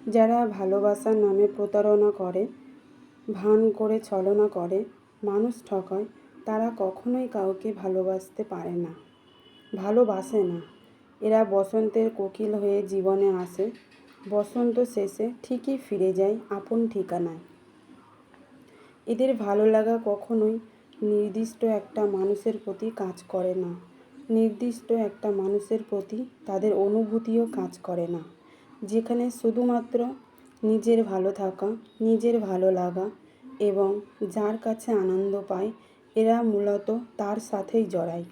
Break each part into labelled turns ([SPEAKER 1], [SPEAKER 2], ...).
[SPEAKER 1] যারা ভালোবাসার নামে প্রতারণা করে, ভান করে ছলনা করে, মানুষ ঠকায়, তারা কখনোই কাউকে ভালোবাসতে পারে না, ভালোবাসে না। এরা বসন্তের কোকিল হয়ে জীবনে আসে, বসন্ত শেষে ঠিকই ফিরে যায় আপন ঠিকানায়। এদের ভালো লাগা কখনোই নির্দিষ্ট একটা মানুষের প্রতি কাজ করে না, নির্দিষ্ট একটা মানুষের প্রতি তাদের অনুভূতিও কাজ করে না। যেখানে শুধুমাত্র নিজের ভালো থাকা, নিজের ভালো লাগা এবং যার কাছে আনন্দ পায়, এরা মূলত তার সাথেই জড়ায়।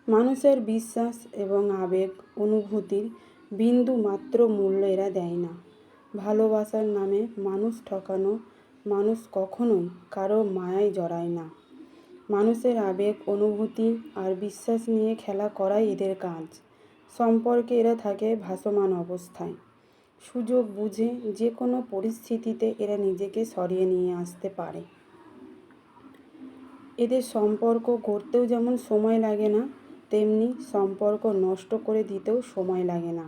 [SPEAKER 1] মানুষের বিশ্বাস এবং আবেগ অনুভূতির বিন্দু মাত্র মূল্য এরা দেয় না। ভালোবাসার নামে মানুষ ঠকানো মানুষ কখনোই কারো মায়ায় জড়ায় না। মানুষের আবেগ অনুভূতি আর বিশ্বাস নিয়ে খেলা করাই এদের কাজ। সম্পর্কে এরা থাকে ভাসমান অবস্থায়। সুযোগ বুঝে যে কোনো পরিস্থিতিতে এরা নিজেকে সরিয়ে নিয়ে আসতে পারে। এদের সম্পর্ক গড়তেও যেমন সময় লাগে না, তেমনি সম্পর্ক নষ্ট করে দিতেও সময় লাগে না।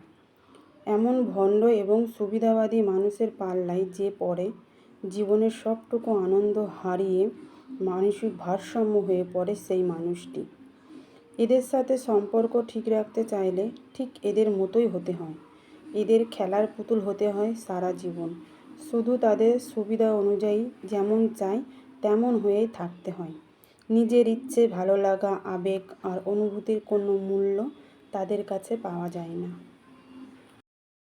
[SPEAKER 1] এমন ভণ্ড এবং সুবিধাবাদী মানুষের পাল্লায় যে পড়ে, জীবনের সবটুকু আনন্দ হারিয়ে মানসিক ভারসাম্য হয়ে পড়ে সেই মানুষটি। এদের সাথে সম্পর্ক ঠিক রাখতে চাইলে ঠিক এদের মতোই হতে হয়। এদের খেলার পুতুল হতে হয় সারা জীবন। শুধু তাদের সুবিধা অনুযায়ী যেমন চায় তেমন হয়েই থাকতে হয়। নিজের ইচ্ছে, ভালো লাগা, আবেগ আর অনুভূতির কোনো মূল্য তাদের কাছে পাওয়া যায় না।